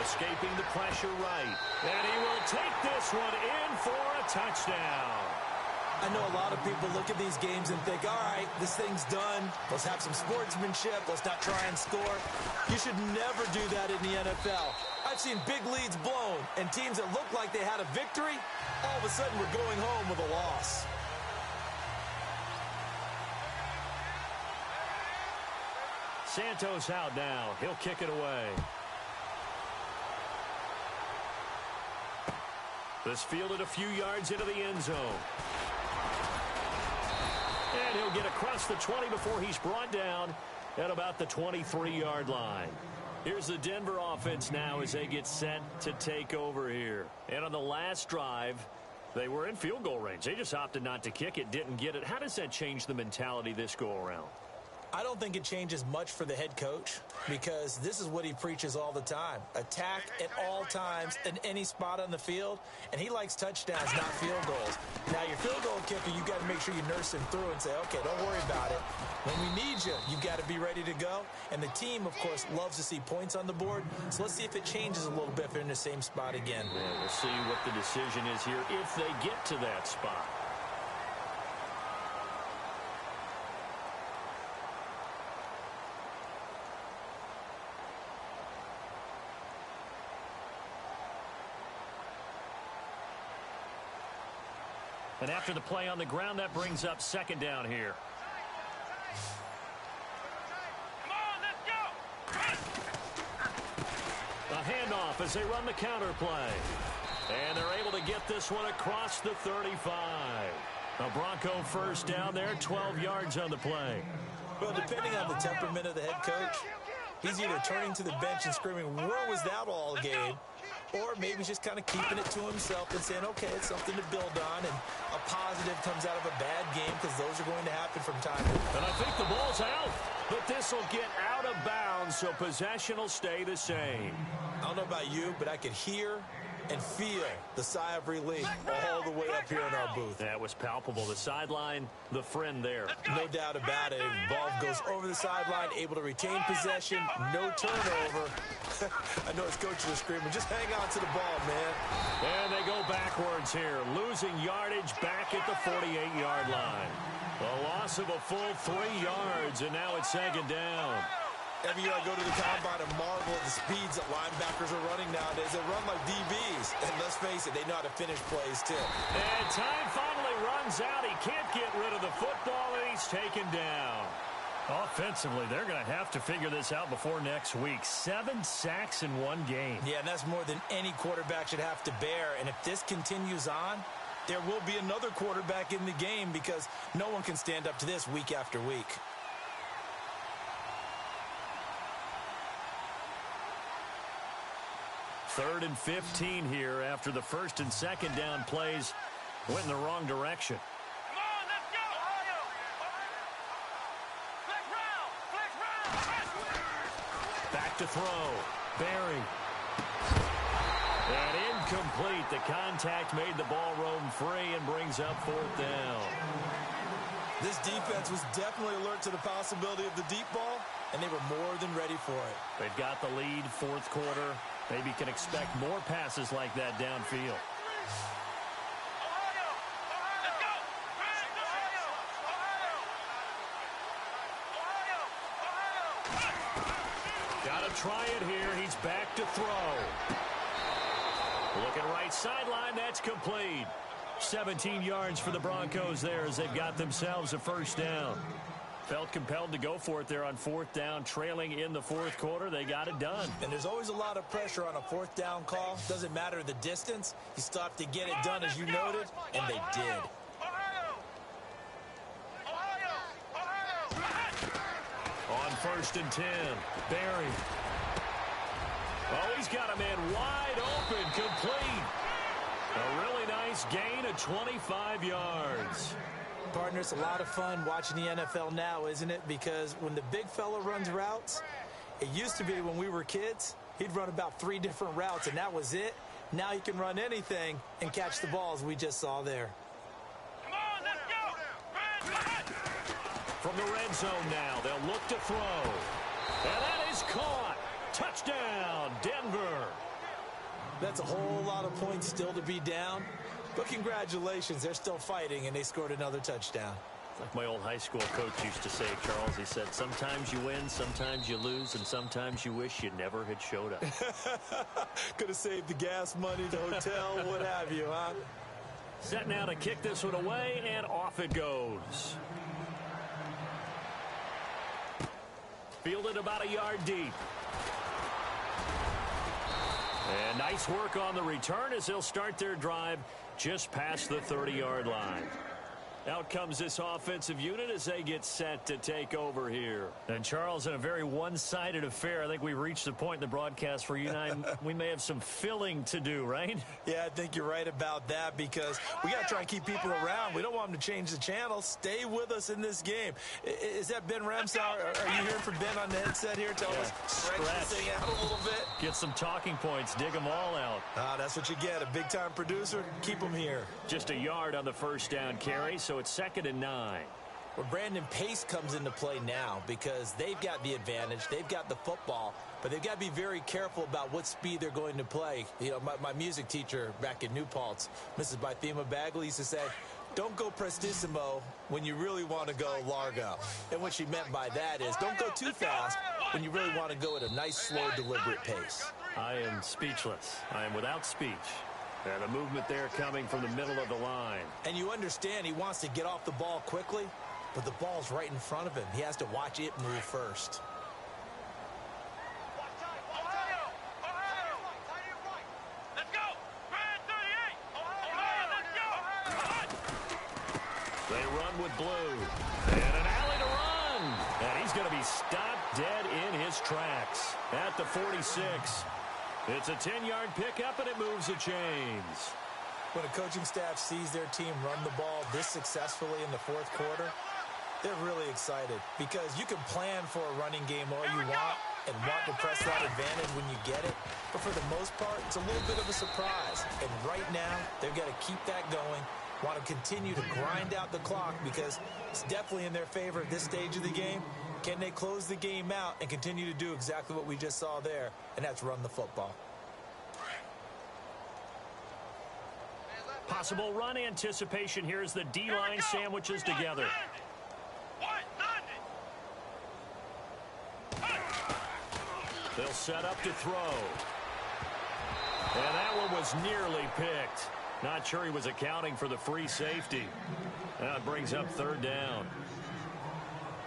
Escaping the pressure right. And he will take this one in for a touchdown. I know a lot of people look at these games and think, all right, this thing's done. Let's have some sportsmanship. Let's not try and score. You should never do that in the NFL. I've seen big leads blown, and teams that looked like they had a victory, all of a sudden were going home with a loss. Santos out now. He'll kick it away. This fielded a few yards into the end zone. And he'll get across the 20 before he's brought down at about the 23-yard line. Here's the Denver offense now as they get set to take over here. And on the last drive, they were in field goal range. They just opted not to kick it, didn't get it. How does that change the mentality this go-around? I don't think it changes much for the head coach because this is what he preaches all the time. Attack at all times in any spot on the field, and he likes touchdowns, not field goals. Now, your field goal kicker, you got to make sure you nurse him through and say, okay, don't worry about it. When we need you, you've got to be ready to go. And the team, of course, loves to see points on the board. So let's see if it changes a little bit if they're in the same spot again. Yeah, we'll see what the decision is here if they get to that spot. And after the play on the ground, that brings up 2nd down here. Come on, let's go. A handoff as they run the counter play. And they're able to get this one across the 35. A Bronco first down there, 12 yards on the play. Well, depending on the temperament of the head coach, he's either turning to the bench and screaming, where was that all game? Or maybe he's just kind of keeping it to himself and saying, okay, it's something to build on, and a positive comes out of a bad game because those are going to happen from time to time. And I think the ball's out, but this will get out of bounds, so possession will stay the same. I don't know about you, but I could hear and feel the sigh of relief all the way up here in our booth. That was palpable. The sideline, the friend there. No doubt about it. Ball goes over the sideline, able to retain possession, no turnover. I know his coaches are screaming, just hang on to the ball, man. And they go backwards here, losing yardage back at the 48-yard line. A loss of a full 3 yards, and now it's 2nd down. Every year I go to the combine and marvel at the speeds that linebackers are running nowadays. They run like DBs. And let's face it, they know how to finish plays, too. And time finally runs out. He can't get rid of the football, and he's taken down. Offensively, they're going to have to figure this out before next week. 7 sacks in 1 game. Yeah, and that's more than any quarterback should have to bear. And if this continues on, there will be another quarterback in the game because no one can stand up to this week after week. 3rd and 15 here after the 1st and 2nd down plays went in the wrong direction. Come on, let's go. Flex round. Back to throw. Barry. And incomplete. The contact made the ball roam free and brings up 4th down. This defense was definitely alert to the possibility of the deep ball, and they were more than ready for it. They've got the lead, 4th quarter. Maybe can expect more passes like that downfield. try it here. He's back to throw. Looking right sideline. That's complete. 17 yards for the Broncos there as they've got themselves a first down. Felt compelled to go for it there on fourth down, trailing in the fourth quarter. They got it done. And there's always a lot of pressure on a fourth down call. Doesn't matter the distance. You still have to get it done, as you noted, and they did. On 1st and 10, Barry. Oh, he's got a man wide open, complete. A really nice gain of 25 yards. Partner, it's a lot of fun watching the NFL now, isn't it? Because when the big fella runs routes, it used to be when we were kids, he'd run about 3 different routes, and that was it. Now he can run anything and catch the balls we just saw there. Come on, let's go. From the red zone now, they'll look to throw. And that is caught. Touchdown, Denver. That's a whole lot of points still to be down. But congratulations, they're still fighting, and they scored another touchdown. Like my old high school coach used to say, Charles, he said, sometimes you win, sometimes you lose, and sometimes you wish you never had showed up. Could have saved the gas money, the hotel, what have you, huh? Set now to kick this one away, and off it goes. Fielded about a yard deep. And nice work on the return as they'll start their drive just past the 30-yard line. Out comes this offensive unit as they get set to take over here. And, Charles, in a very one-sided affair, I think we reached the point in the broadcast where you and I, we may have some filling to do, right? Yeah, I think you're right about that because we got to try and keep people around. We don't want them to change the channel. Stay with us in this game. Is that Ben Ramsey? Are you hearing from Ben on the headset here? Tell us, stretch this thing out a little bit. Get some talking points. Dig them all out. That's what you get. A big-time producer. Keep them here. Just a yard on the first down carry, so it's 2nd and 9. Well, Brandon, pace comes into play now because they've got the advantage. They've got the football, but they've got to be very careful about what speed they're going to play. You know, my music teacher back in New Paltz, Mrs. Bythema Bagley, used to say, don't go prestissimo when you really want to go largo. And what she meant by that is don't go too fast when you really want to go at a nice, slow, deliberate pace. I am speechless. I am without speech. And a movement there coming from the middle of the line. And you understand he wants to get off the ball quickly, but the ball's right in front of him. He has to watch it move first. Let's go. Brand 38. Let's go. They run with blue. And an alley to run. And he's going to be stopped dead in his tracks at the 46. It's a 10-yard pickup, and it moves the chains. When a coaching staff sees their team run the ball this successfully in the fourth quarter, they're really excited because you can plan for a running game all you want and want to press that advantage when you get it. But for the most part, it's a little bit of a surprise. And right now, they've got to keep that going, want to continue to grind out the clock because it's definitely in their favor at this stage of the game. Can they close the game out and continue to do exactly what we just saw there, and that's run the football? Possible run anticipation here as the D-line sandwiches together. They'll set up to throw. And that one was nearly picked. Not sure he was accounting for the free safety. That brings up 3rd down.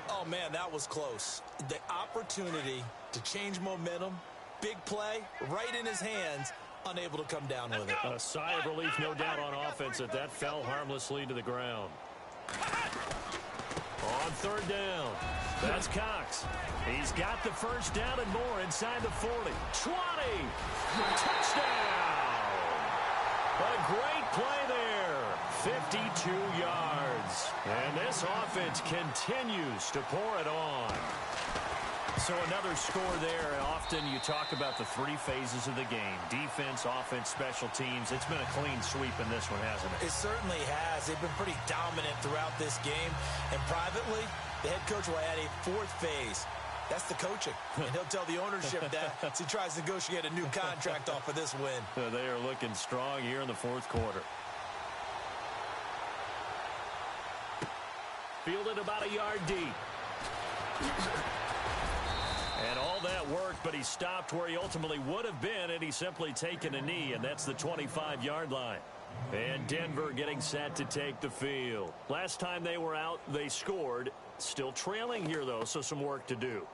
Oh, man, that was close. The opportunity to change momentum, big play, right in his hands, unable to come down with it. A sigh of relief, no doubt, on offense that fell harmlessly to the ground. On 3rd down, that's Cox. He's got the first down and more inside the 40. 20! Touchdown! A great play there. 52 yards. And this offense continues to pour it on. So another score there. Often you talk about the 3 phases of the game. Defense, offense, special teams. It's been a clean sweep in this one, hasn't it? It certainly has. They've been pretty dominant throughout this game. And privately, the head coach will add a 4th phase. That's the coaching. And he'll tell the ownership that as he tries to negotiate a new contract off of this win. They are looking strong here in the 4th quarter. Fielded about a yard deep. And all that worked, but he stopped where he ultimately would have been, and he's simply taken a knee, and that's the 25-yard line. And Denver getting set to take the field. Last time they were out, they scored. Still trailing here, though, so some work to do.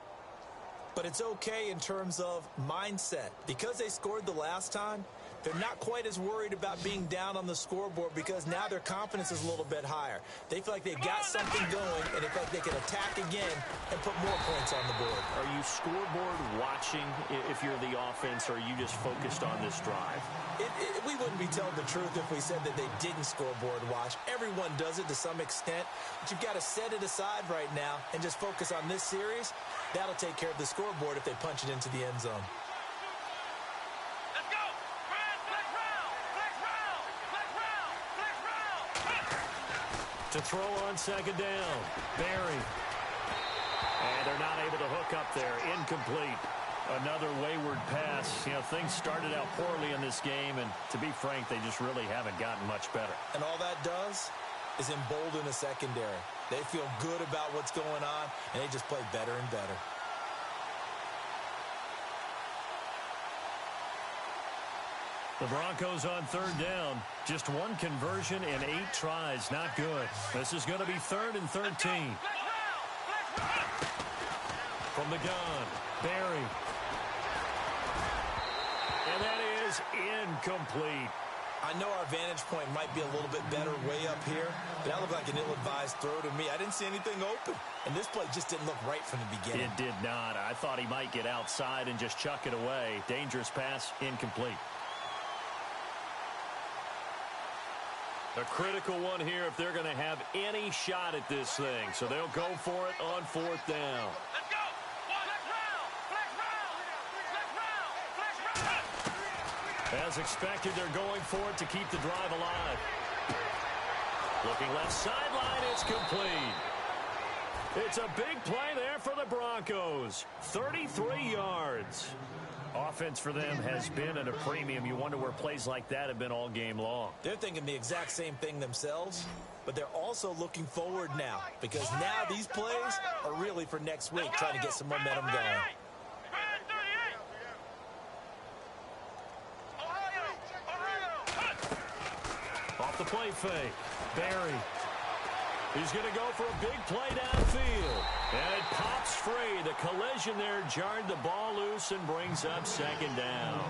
But it's okay in terms of mindset. Because they scored the last time, they're not quite as worried about being down on the scoreboard because now their confidence is a little bit higher. They feel like they've got something going, and they feel like they can attack again and put more points on the board. Are you scoreboard watching if you're the offense, or are you just focused on this drive? We wouldn't be telling the truth if we said that they didn't scoreboard watch. Everyone does it to some extent, but you've got to set it aside right now and just focus on this series. That'll take care of the scoreboard if they punch it into the end zone. Let's go. Flex round. Flex round. Flex round. Flex round. To throw on second down, Barry. And they're not able to hook up there. Incomplete. Another wayward pass. You know, things started out poorly in this game, and to be frank, they just really haven't gotten much better. And all that does is embolden the secondary. They feel good about what's going on, and they just play better and better. The Broncos on third down. Just one conversion in 8 tries. Not good. This is going to be 3rd and 13. From the gun, Barry. And that is incomplete. I know our vantage point might be a little bit better way up here, but that looked like an ill-advised throw to me. I didn't see anything open, and this play just didn't look right from the beginning. It did not. I thought he might get outside and just chuck it away. Dangerous pass, incomplete. A critical one here if they're going to have any shot at this thing. So they'll go for it on 4th down. Let's go. Flex round. As expected, they're going for it to keep the drive alive. Looking left sideline, it's complete. It's a big play there for the Broncos. 33 yards. Offense for them has been at a premium. You wonder where plays like that have been all game long. They're thinking the exact same thing themselves, but they're also looking forward now because now these plays are really for next week, trying to get some momentum going. Off the play fake, Barry. He's going to go for a big play downfield. And it pops free. The collision there jarred the ball loose and brings up 2nd down.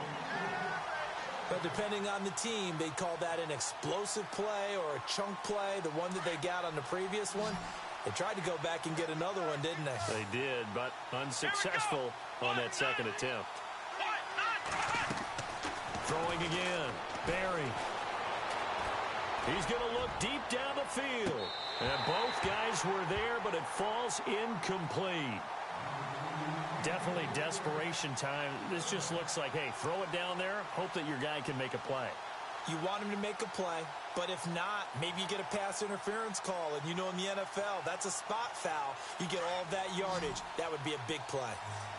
But depending on the team, they'd call that an explosive play or a chunk play, the one that they got on the previous one. They tried to go back and get another one, didn't they? They did, but unsuccessful on that 2nd attempt. Throwing again, Barry. He's going to look deep down the field. And both guys were there, but it falls incomplete. Definitely desperation time. This just looks like, hey, throw it down there, hope that your guy can make a play. You want him to make a play, but if not, maybe you get a pass interference call. And you know in the NFL, that's a spot foul. You get all that yardage. That would be a big play.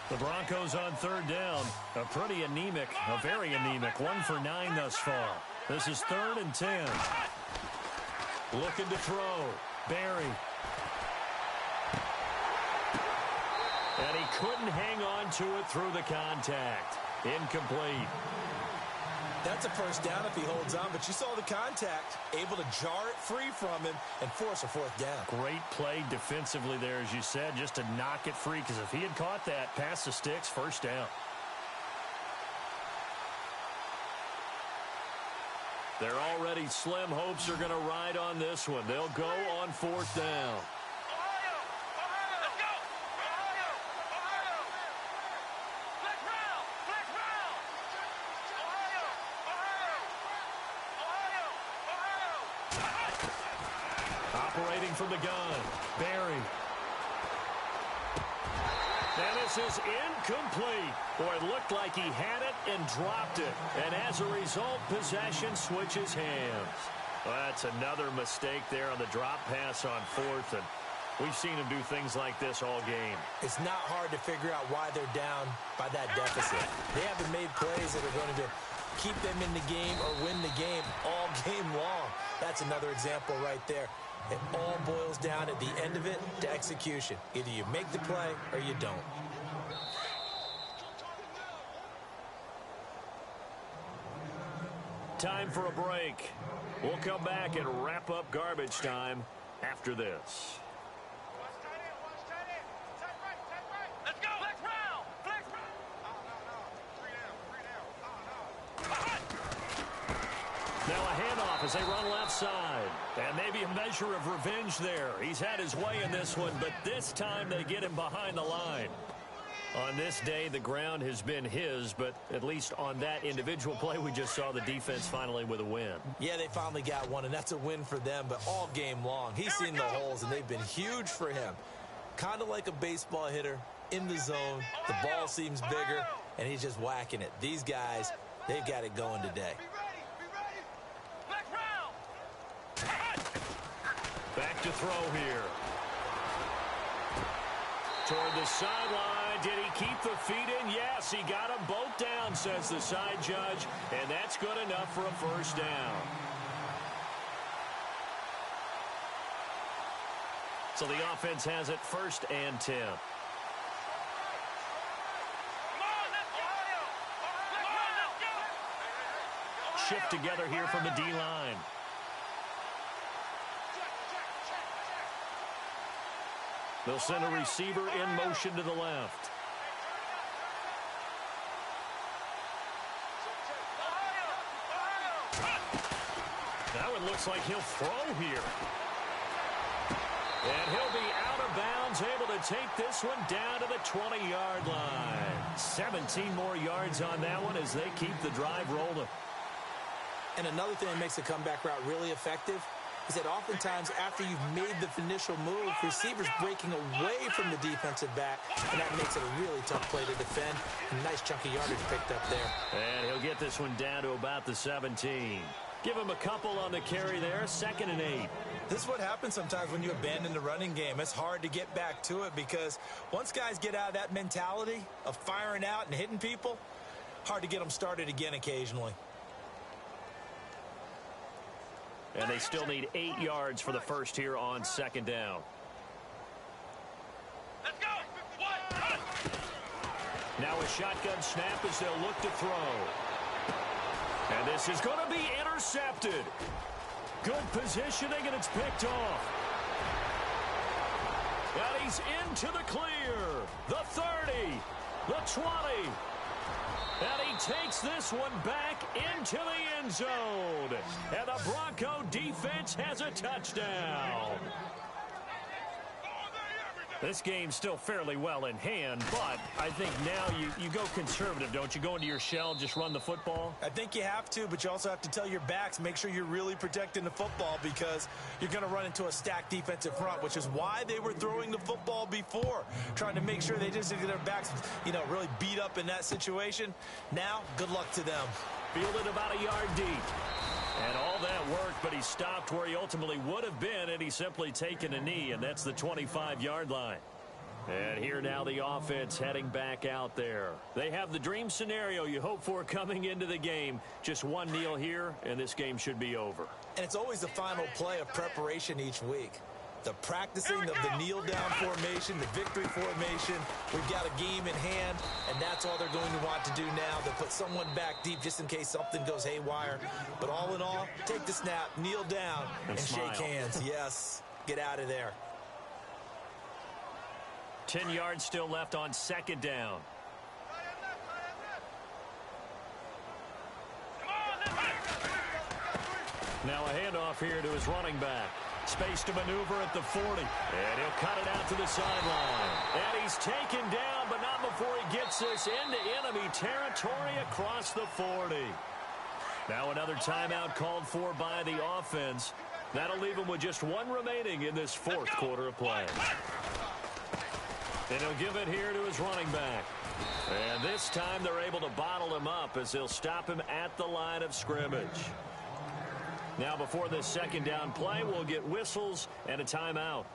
The Broncos on 3rd down. A pretty anemic, a very anemic. 1 for 9 thus far. This is 3rd and 10. Looking to throw. Barry. And he couldn't hang on to it through the contact. Incomplete. That's a first down if he holds on, but you saw the contact, able to jar it free from him and force a 4th down. Great play defensively there, as you said, just to knock it free, because if he had caught that, past the sticks, 1st down. They're already slim hopes are going to ride on this one. They'll go on 4th down. Operating from the gun, Barry. And this is incomplete. Boy, it looked like he had it and dropped it. And as a result, possession switches hands. Well, that's another mistake there on the drop pass on 4th. And we've seen him do things like this all game. It's not hard to figure out why they're down by that deficit. They haven't made plays that are going to keep them in the game or win the game all game long. That's another example right there. It all boils down at the end of it to execution. Either you make the play or you don't. time for a break. We'll come back and wrap up garbage time after this. Let's go. Flex round. Flex round. Now a handoff as they run left side. And maybe a measure of revenge there. He's had his way in this one, but this time they get him behind the line. On this day, the ground has been his, but at least on that individual play, we just saw the defense finally with a win. Yeah, they finally got one, and that's a win for them, but all game long. He's seen the holes, and they've been huge for him. Kind of like a baseball hitter in the zone. The ball seems bigger, and he's just whacking it. These guys, they've got it going today. Back to throw here. Toward the sideline. Did he keep the feet in? Yes, he got them both down, says the side judge, and that's good enough for a first down. So the offense has it 1st and 10. Shift together here from the D-line. They'll send a receiver in motion to the left. Now it looks like he'll throw here. And he'll be out of bounds, able to take this one down to the 20-yard line. 17 more yards on that one as they keep the drive rolling. And another thing that makes the comeback route really effective is that oftentimes after you've made the initial move, receivers breaking away from the defensive back, and that makes it a really tough play to defend. A nice chunk of yardage picked up there. And he'll get this one down to about the 17. Give him a couple on the carry there, 2nd and 8. This is what happens sometimes when you abandon the running game. It's hard to get back to it because once guys get out of that mentality of firing out and hitting people, hard to get them started again occasionally. And they still need 8 yards for the first here on 2nd down. Let's go. Now a shotgun snap as they'll look to throw. And this is going to be intercepted. Good positioning, and it's picked off. And he's into the clear. The 30, the 20. And he takes this one back into the end zone. And the Bronco defense has a touchdown. This game's still fairly well in hand, but I think now you go conservative, don't you? Go into your shell, just run the football? I think you have to, but you also have to tell your backs, make sure you're really protecting the football because you're going to run into a stacked defensive front, which is why they were throwing the football before, trying to make sure they just get their backs, really beat up in that situation. Now, good luck to them. Fielded about a yard deep. And all that worked, but he stopped where he ultimately would have been, and he's simply taken a knee, and that's the 25-yard line. And here now the offense heading back out there. They have the dream scenario you hope for coming into the game. Just one kneel here, and this game should be over. And it's always the final play of preparation each week. The practicing of the kneel-down formation, the victory formation. We've got a game in hand, and that's all they're going to want to do now. They'll put someone back deep just in case something goes haywire. But all in all, take the snap, kneel down, and shake hands. Yes, get out of there. 10 yards still left on 2nd down. Now a handoff here to his running back. Space to maneuver at the 40. And he'll cut it out to the sideline. And he's taken down, but not before he gets this into enemy territory across the 40. Now another timeout called for by the offense. That'll leave him with just one remaining in this 4th quarter of play. And he'll give it here to his running back. And this time they're able to bottle him up as they'll stop him at the line of scrimmage. Now before this 2nd down play, we'll get whistles and a timeout.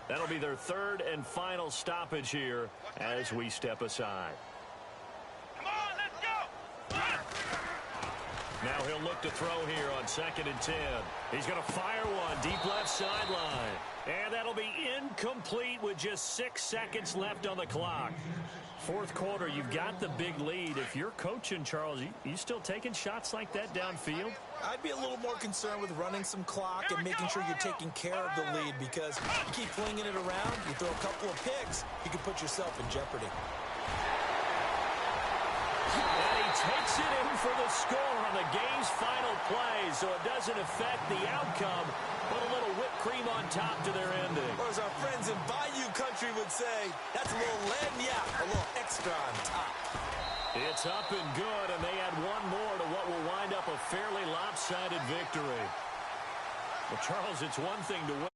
That'll be their 3rd and final stoppage here as we step aside. Come on, let's go. Now he'll look to throw here on 2nd and 10. He's going to fire one deep left sideline. And that'll be incomplete with just 6 seconds left on the clock. Fourth quarter, you've got the big lead. If you're coaching, Charles, you still taking shots like that downfield? I'd be a little more concerned with running some clock and making sure you're taking care of the lead, because you keep flinging it around, you throw a couple of picks, you can put yourself in jeopardy. And he takes it in for the score on the game's final play, so it doesn't affect the outcome, but a little whipped cream on top to their ending. Or as our friends in Bayou Country would say, that's a little lagniappe, a little extra on top. It's up and good, and they add one more to what will wind up a fairly lopsided victory. Well, Charles, it's one thing to